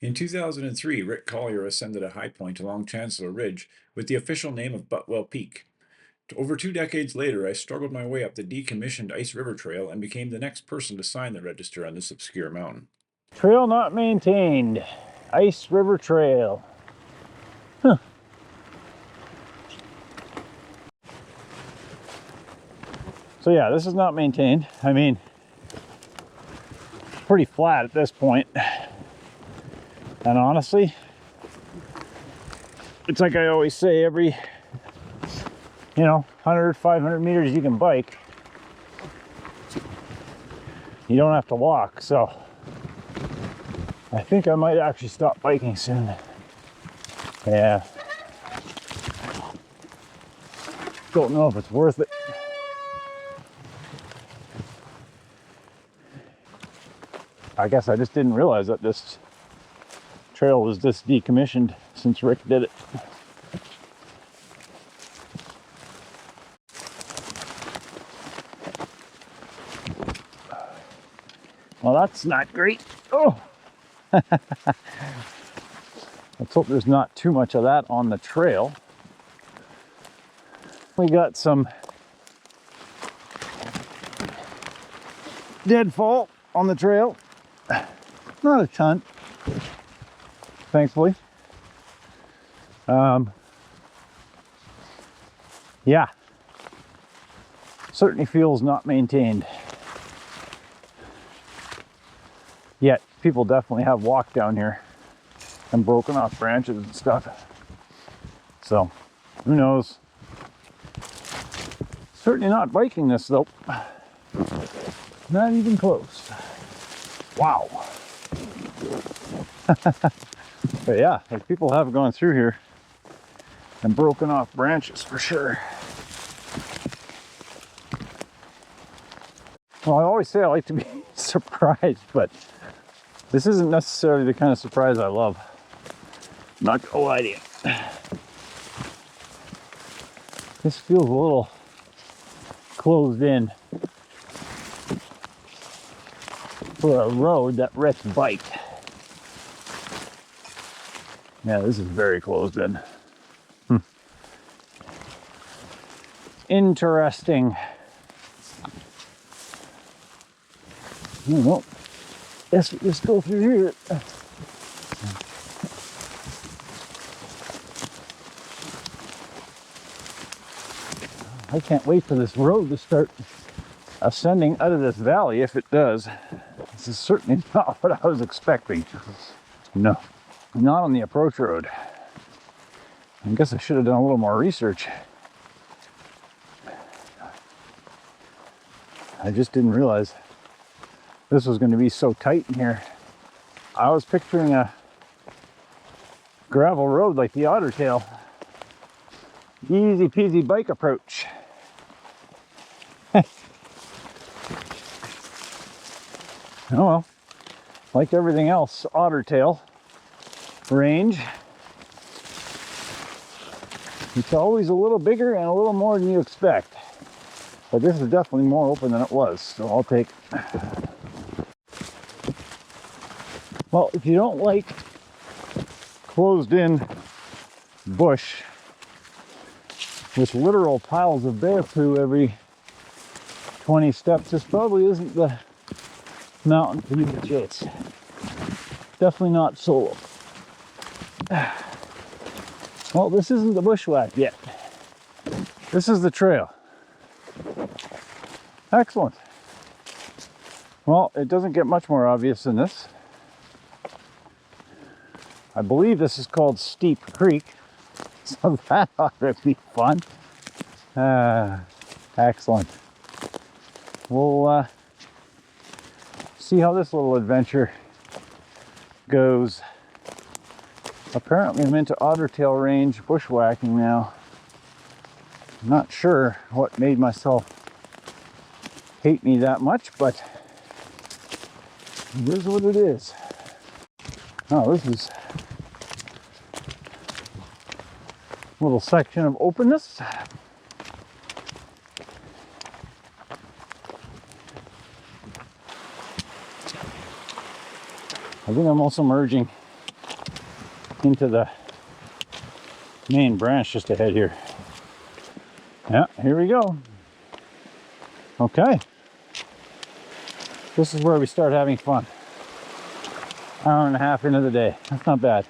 In 2003, Rick Collier ascended a high point along Chancellor Ridge with the official name of Butwell Peak. Over 2 decades later, I struggled my way up the decommissioned Ice River Trail and became the next person to sign the register on this obscure mountain. Trail not maintained. Ice River Trail. Huh. So yeah, this is not maintained. I mean, pretty flat at this point. And honestly, it's like I always say, every 100, 500 meters you can bike, you don't have to walk. So I think I might actually stop biking soon. Yeah. Don't know if it's worth it. I guess I just didn't realize that this trail was this decommissioned since Rick did it. Well, that's not great. Oh! Let's hope there's not too much of that on the trail. We got some deadfall on the trail. Not a ton, thankfully. Yeah, certainly feels not maintained. Yet people definitely have walked down here and broken off branches and stuff. So who knows? Certainly not biking this though. Not even close. Wow. But yeah, like people have gone through here and broken off branches for sure. Well, I always say I like to be surprised, but this isn't necessarily the kind of surprise I love. Not gonna lie to you. This feels a little closed in for a road that Rick biked. Yeah, this is very closed in. Interesting. Well, let's go through here. I can't wait for this road to start ascending out of this valley if it does. This is certainly not what I was expecting. No, not on the approach road. I guess I should have done a little more research. I just didn't realize this was going to be so tight in here. I was picturing a gravel road like the Otter Tail. Easy peasy bike approach. Oh well, like everything else, Otter Tail range, it's always a little bigger and a little more than you expect. But this is definitely more open than it was, so I'll take it. Well, if you don't like closed in bush with literal piles of bear poo every 20 steps, this probably isn't the mountain for you to chase. Definitely not solo. Well, this isn't the bushwhack yet. This is the trail. Excellent. Well, it doesn't get much more obvious than this. I believe this is called Steep Creek, so that ought to be fun. Excellent. We'll see how this little adventure goes. Apparently I'm into Otter Tail range bushwhacking now. I'm not sure what made myself hate me that much, but it is what it is. Oh, this is a little section of openness. I think I'm also merging into the main branch just ahead here. Yeah, here we go. Okay. This is where we start having fun. Hour and a half into the day. That's not bad.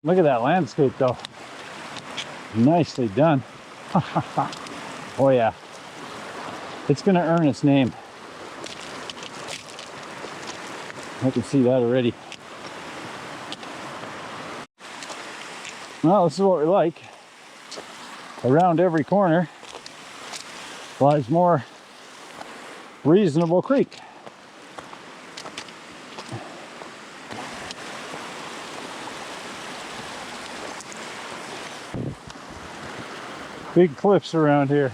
Look at that landscape though. Nicely done. Oh yeah. It's gonna earn its name. I can see that already. Well, this is what we like. Around every corner lies more reasonable creek. Big cliffs around here.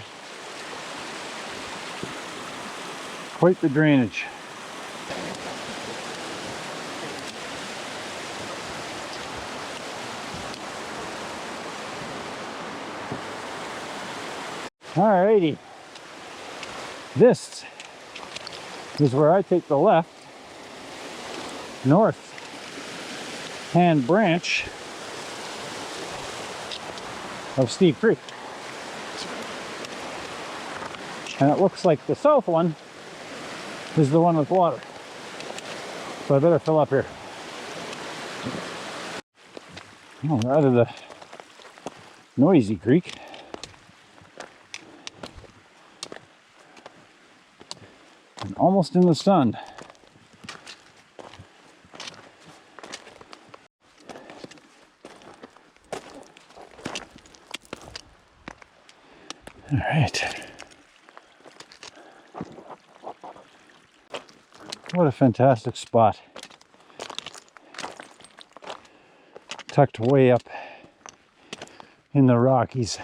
Quite the drainage. Alrighty. This is where I take the left north hand branch of Steep Creek. And it looks like the south one is the one with water. So I better fill up here. Oh, we're out of the noisy creek. And almost in the sun. All right. What a fantastic spot. Tucked way up in the Rockies.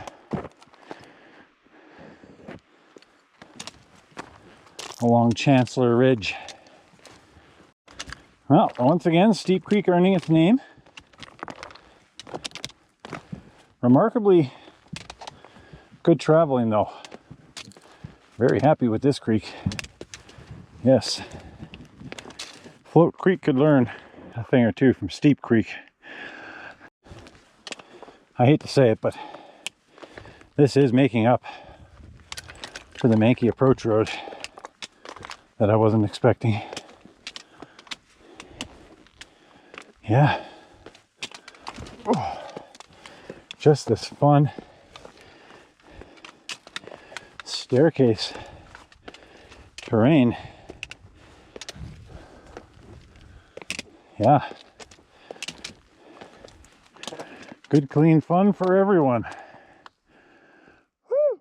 Along Chancellor Ridge. Well, once again, Steep Creek earning its name. Remarkably good traveling though. Very happy with this creek. Yes. Float Creek could learn a thing or two from Steep Creek. I hate to say it, but this is making up for the Mankey Approach Road that I wasn't expecting. Yeah. Oh, just this fun staircase terrain. Yeah. Good, clean fun for everyone. Woo!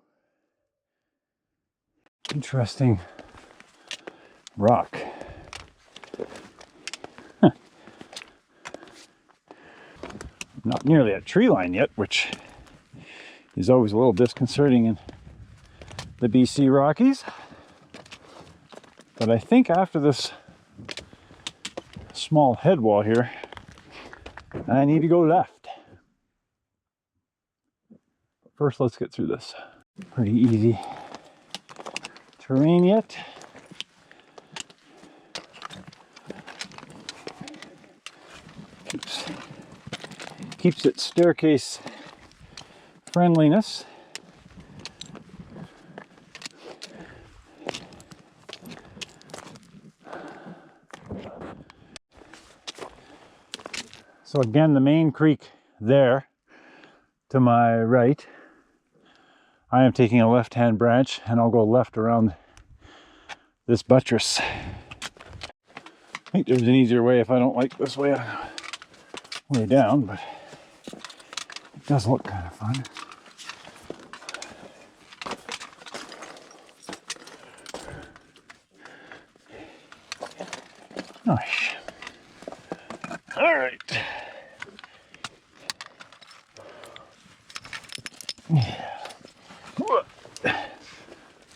Interesting rock. Huh. Not nearly at tree line yet, which is always a little disconcerting in the BC Rockies. But I think after this small head wall here, I need to go left. First, let's get through this. Pretty easy terrain yet. Keeps its staircase friendliness. So again, the main creek there to my right. I am taking a left-hand branch and I'll go left around this buttress. I think there's an easier way if I don't like this way down, but it does look kind of fun. Nice. All right. Yeah.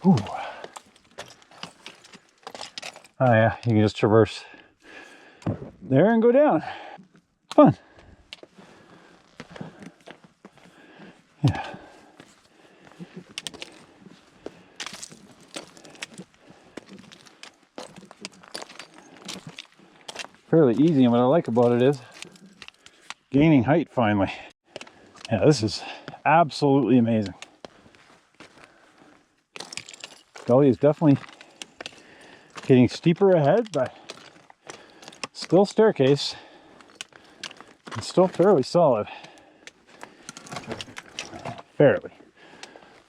Ooh. Oh yeah, you can just traverse there and go down. Fun. Yeah. Fairly easy, and what I like about it is gaining height finally. Yeah, this is absolutely amazing. Gully is definitely getting steeper ahead, but still staircase. It's still fairly solid. Fairly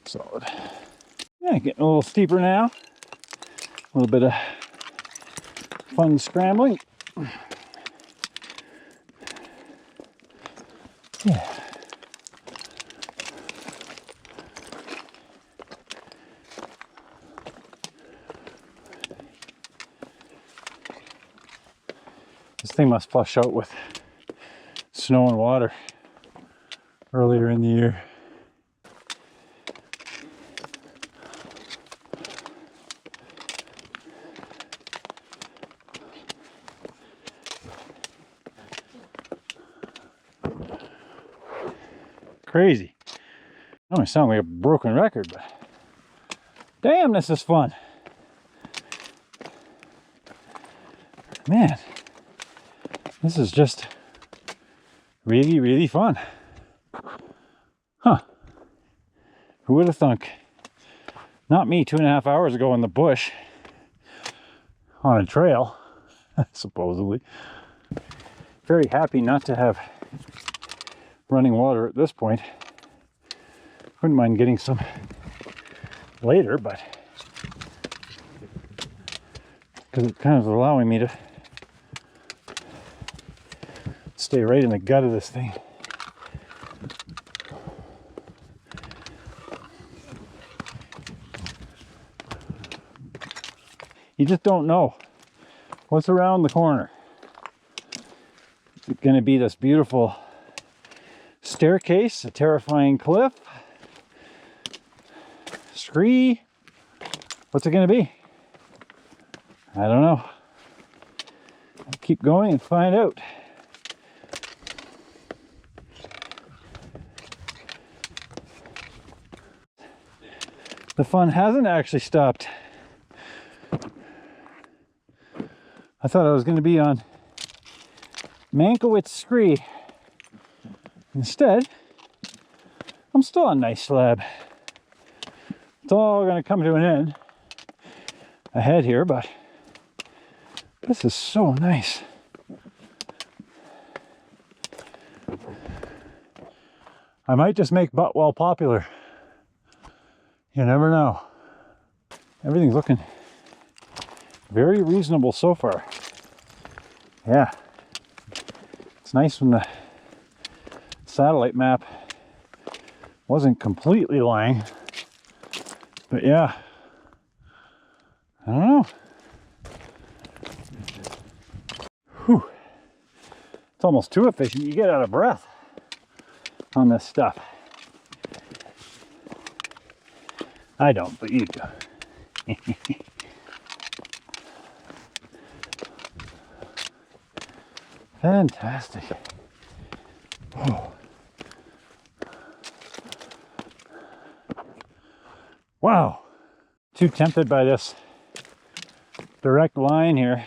solid. Yeah, getting a little steeper now. A little bit of fun scrambling. Yeah. This thing must flush out with snow and water earlier in the year. Crazy. I don't sound like a broken record, but damn, this is fun. Man, this is just really, really fun. Huh. Who would have thunk? Not me 2.5 hours ago in the bush on a trail, supposedly. Very happy not to have running water at this point. Wouldn't mind getting some later, but because it's kind of allowing me to stay right in the gut of this thing. You just don't know what's around the corner. Is it going to be this beautiful staircase, a terrifying cliff, scree? What's it going to be? I don't know. I'll keep going and find out. The fun hasn't actually stopped. I thought I was going to be on Mankiewicz Scree. Instead, I'm still on nice slab. It's all going to come to an end ahead here, but this is so nice. I might just make Butwell popular. You never know. Everything's looking very reasonable so far. Yeah. It's nice when the satellite map wasn't completely lying. But yeah. I don't know. Whew. It's almost too efficient. You get out of breath on this stuff. I don't, but you do. Fantastic. Oh. Wow. Too tempted by this direct line here.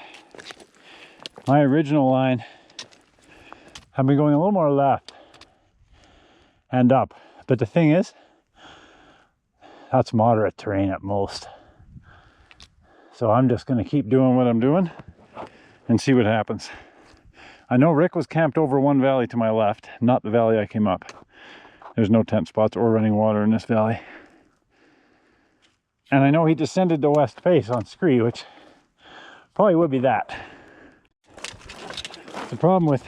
My original line had been going a little more left and up. But the thing is, that's moderate terrain at most. So I'm just going to keep doing what I'm doing and see what happens. I know Rick was camped over one valley to my left, not the valley I came up. There's no tent spots or running water in this valley. And I know he descended the west face on Scree, which probably would be that. The problem with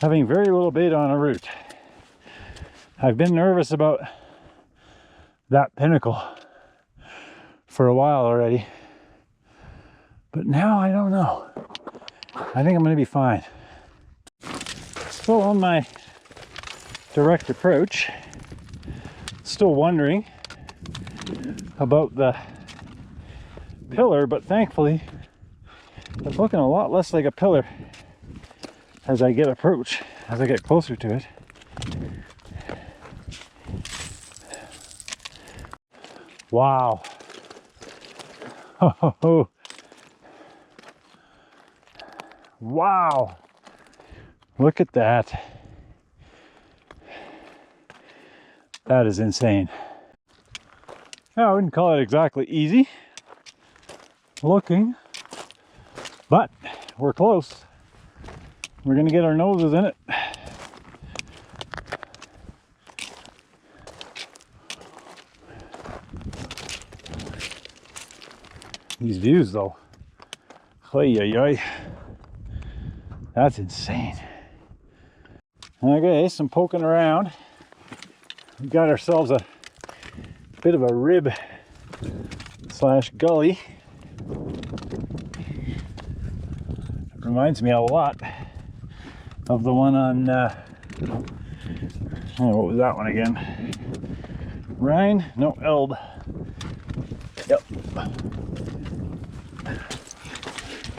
having very little bait on a route. I've been nervous about that pinnacle for a while already. But now I don't know. I think I'm going to be fine. Still on my direct approach. Still wondering about the pillar, but thankfully it's looking a lot less like a pillar as I get closer to it. Wow. Oh, wow. Look at that. That is insane. Yeah, I wouldn't call it exactly easy looking, but we're close. We're gonna get our noses in it. These views though, ay. That's insane. Okay, some poking around. We got ourselves a bit of a rib slash gully. It reminds me a lot of the one on, what was that one again? Rhine? No, Elbe. Yep.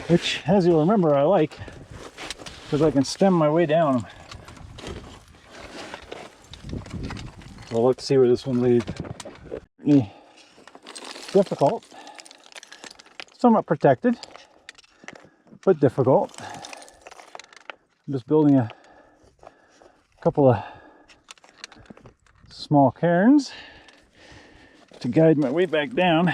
Which, as you'll remember, I like, because I can stem my way down. Well, let's see where this one leads. Difficult. Somewhat protected, but difficult. I'm just building a couple of small cairns to guide my way back down.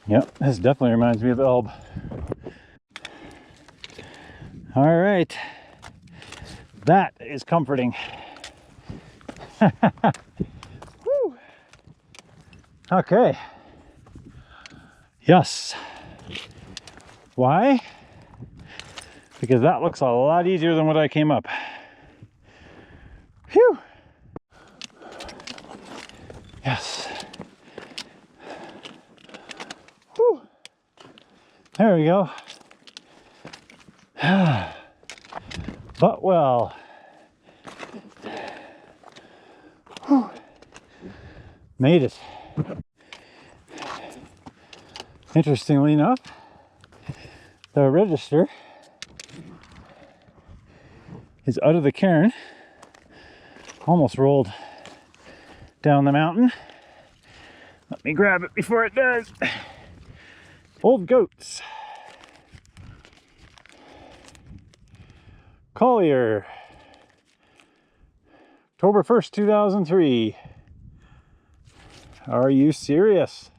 Yep, this definitely reminds me of Elbe. All right, that is comforting. Woo. Okay. Yes. Why? Because that looks a lot easier than what I came up. Phew. Yes. Whew. There we go. Butwell. Whew. Made it. Interestingly enough, the register is out of the cairn. Almost rolled down the mountain. Let me grab it before it does. Old goats. Collier. October 1st, 2003. Are you serious?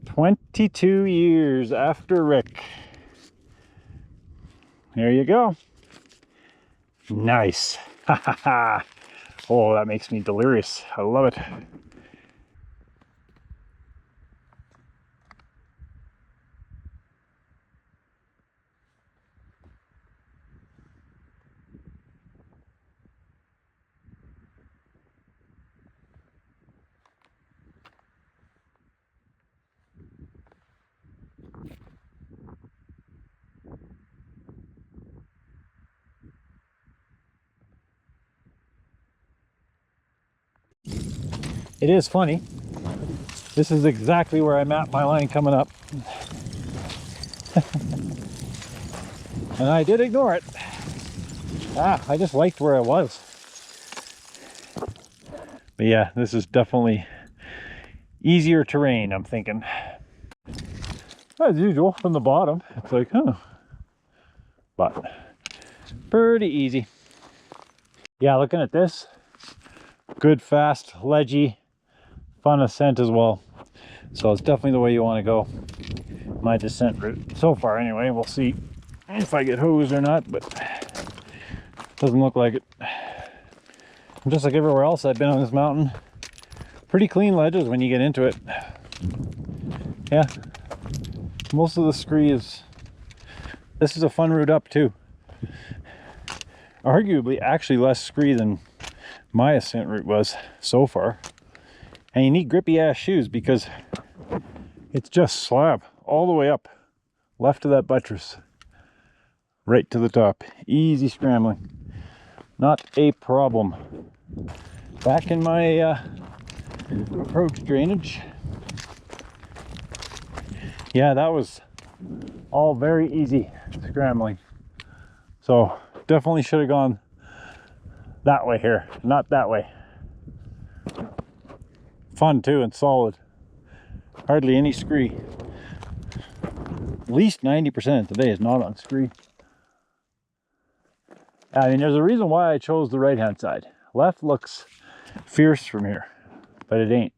22 years after Rick. There you go. Nice. Ha ha ha. Oh, that makes me delirious. I love it. It is funny. This is exactly where I mapped my line coming up. And I did ignore it. I just liked where I was. But yeah, this is definitely easier terrain, I'm thinking. As usual, from the bottom, it's like, huh. But pretty easy. Yeah, looking at this, good, fast, ledgy, fun ascent as well. So it's definitely the way you want to go. My descent route so far anyway. We'll see if I get hosed or not, but doesn't look like it. Just like everywhere else I've been on this mountain, pretty clean ledges when you get into it. Yeah, most of the scree is, this is a fun route up too. Arguably actually less scree than my ascent route was so far. And you need grippy ass shoes because it's just slab all the way up, left of that buttress, right to the top. Easy scrambling, not a problem. Back in my approach drainage. Yeah, that was all very easy scrambling. So definitely should have gone that way here, not that way. Fun too and solid. Hardly any scree. At least 90% of today is not on scree. I mean, there's a reason why I chose the right hand side. Left looks fierce from here, but it ain't.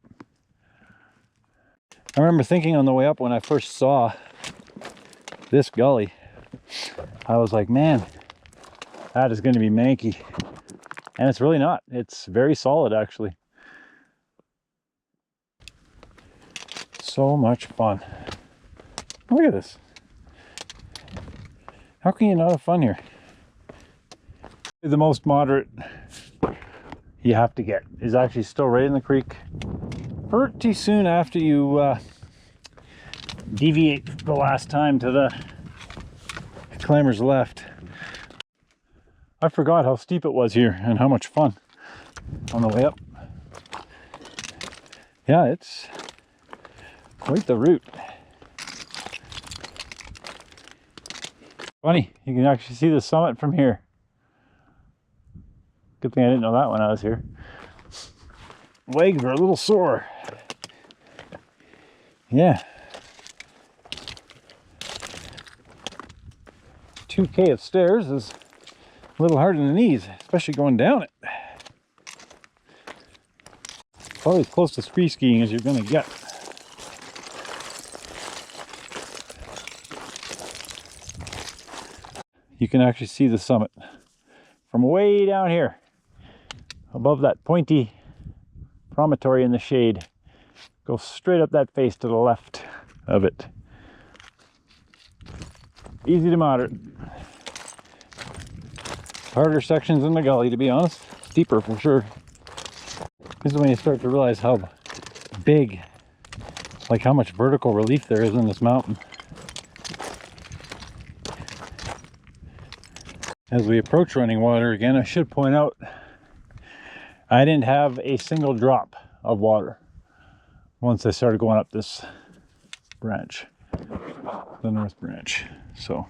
I remember thinking on the way up when I first saw this gully, I was like, man, that is going to be manky. And it's really not. It's very solid, actually. So much fun. Look at this. How can you not have fun here? The most moderate you have to get is actually still right in the creek. Pretty soon after you deviate the last time to the climber's left. I forgot how steep it was here and how much fun on the way up. Yeah, it's quite the route. Funny, you can actually see the summit from here. Good thing I didn't know that when I was here. Legs are a little sore. Yeah. 2K of stairs is a little harder than these, especially going down it. Probably as close to spree skiing as you're going to get. You can actually see the summit from way down here, above that pointy promontory in the shade. Go straight up that face to the left of it. Easy to moderate. Harder sections in the gully, to be honest. Steeper for sure. This is when you start to realize how big, like how much vertical relief there is in this mountain. As we approach running water again, I should point out I didn't have a single drop of water once I started going up this branch, the north branch. So,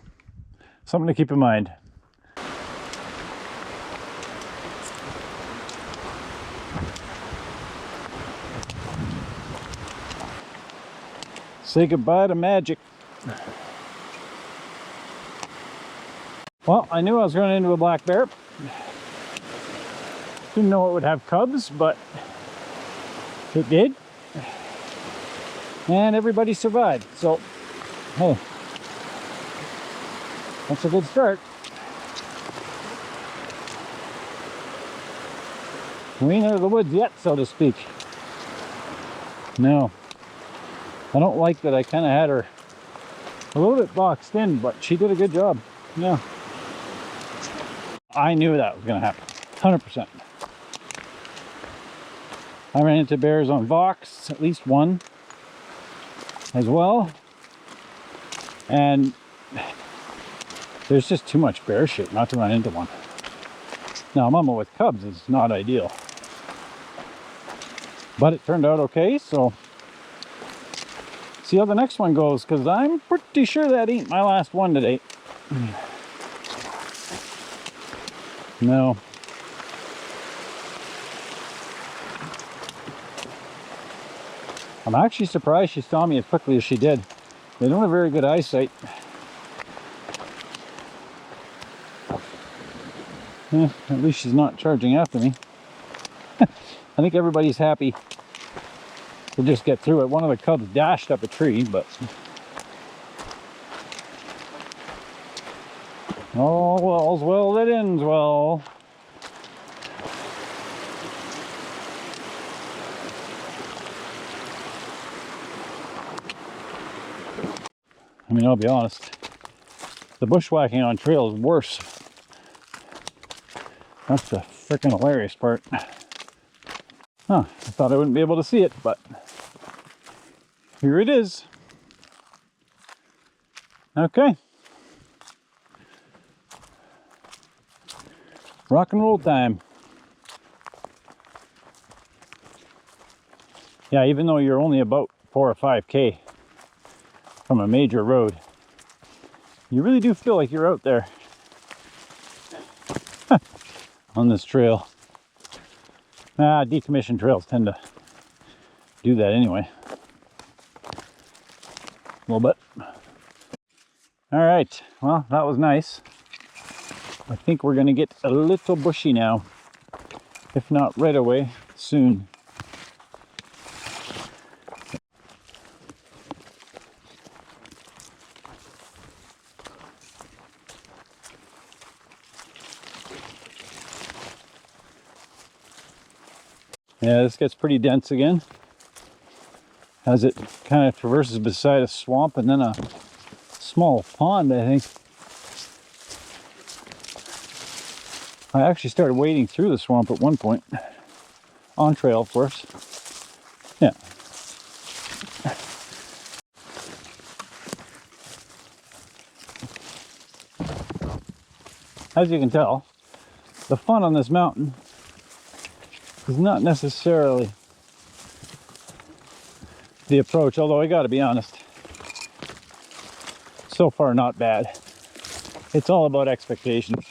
something to keep in mind. Say goodbye to magic. Well, I knew I was running into a black bear. Didn't know it would have cubs, but it did. And everybody survived. So, hey, that's a good start. We ain't out of the woods yet, so to speak. No. I don't like that I kind of had her a little bit boxed in, but she did a good job. Yeah. I knew that was going to happen. 100%. I ran into bears on Vox, at least one as well. And there's just too much bear shit not to run into one. Now, mama with cubs is not ideal. But it turned out okay, so see how the next one goes, because I'm pretty sure that ain't my last one today. No. I'm actually surprised she saw me as quickly as she did. They don't have very good eyesight. Yeah, at least she's not charging after me. I think everybody's happy to just get through it. One of the cubs dashed up a tree, but all's well that ends well. I mean, I'll be honest, the bushwhacking on trail is worse. That's the freaking hilarious part. Huh, I thought I wouldn't be able to see it, but here it is. Okay. Rock and roll time. Yeah, even though you're only about 4 or 5K from a major road, you really do feel like you're out there. on this trail. Decommissioned trails tend to do that anyway. A little bit. All right, well, that was nice. I think we're gonna get a little bushy now. If not right away, soon. Yeah, this gets pretty dense again as it kind of traverses beside a swamp and then a small pond, I think. I actually started wading through the swamp at one point. On trail, of course. Yeah. As you can tell, the fun on this mountain is not necessarily the approach, although I gotta be honest, so far not bad. It's all about expectations.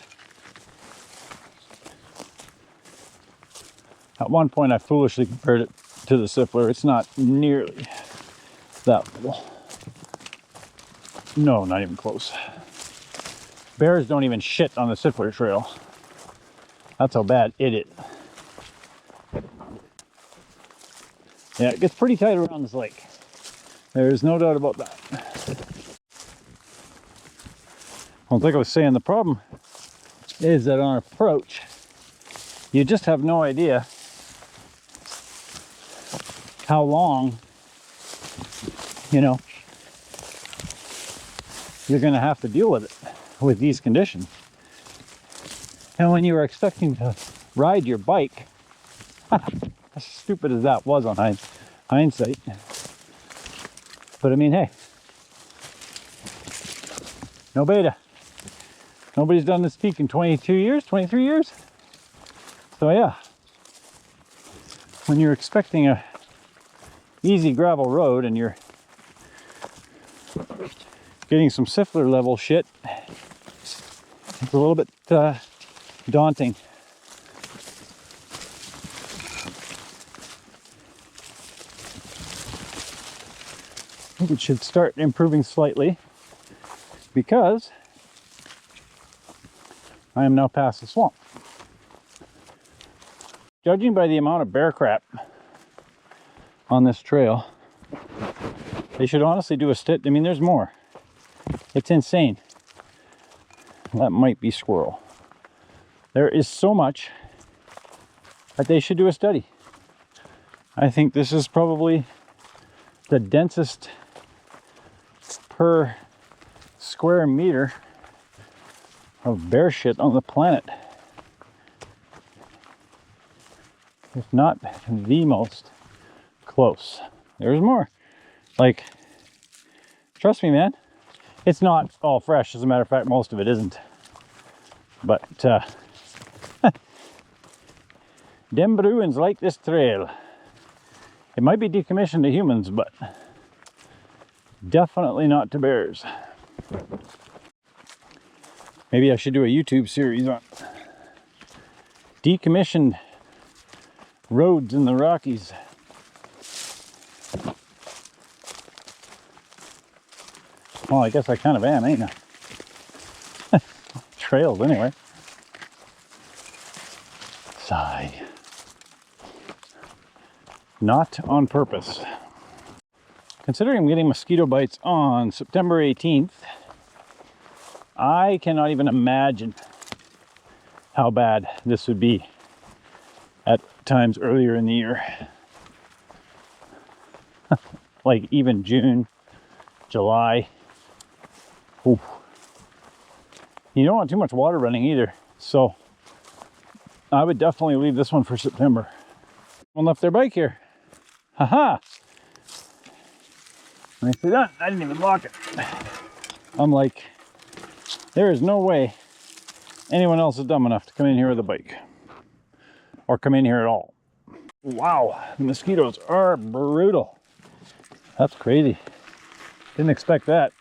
At one point I foolishly compared it to the Siffler. It's not nearly that level. No, not even close. Bears don't even shit on the Siffler trail. That's how bad it is. Yeah, it gets pretty tight around this lake. There's no doubt about that. Well, like I was saying, the problem is that on approach, you just have no idea how long, you know, you're going to have to deal with it, with these conditions. And when you were expecting to ride your bike, as stupid as that was on hindsight, but I mean, hey, no beta. Nobody's done this peak in 22 years, 23 years. So yeah, when you're expecting a easy gravel road and you're getting some Siffler level shit, it's a little bit daunting. I think it should start improving slightly because I am now past the swamp. Judging by the amount of bear crap on this trail, they should honestly do a stint. I mean, there's more. It's insane. That might be squirrel. There is so much that they should do a study. I think this is probably the densest per square meter of bear shit on the planet. If not the most close. There's more. Like, trust me, man, it's not all fresh. As a matter of fact, most of it isn't. But them Bruins like this trail. It might be decommissioned to humans, but definitely not to bears. Maybe I should do a YouTube series on decommissioned roads in the Rockies. Well, I guess I kind of am, ain't I? Trails, anyway. Sigh. Not on purpose. Considering I'm getting mosquito bites on September 18th, I cannot even imagine how bad this would be at times earlier in the year. Like even June, July. Oof. You don't want too much water running either, so I would definitely leave this one for September. One left their bike here. Haha! I see that? I didn't even lock it. I'm like, there is no way anyone else is dumb enough to come in here with a bike. Or come in here at all. Wow, the mosquitoes are brutal. That's crazy. Didn't expect that.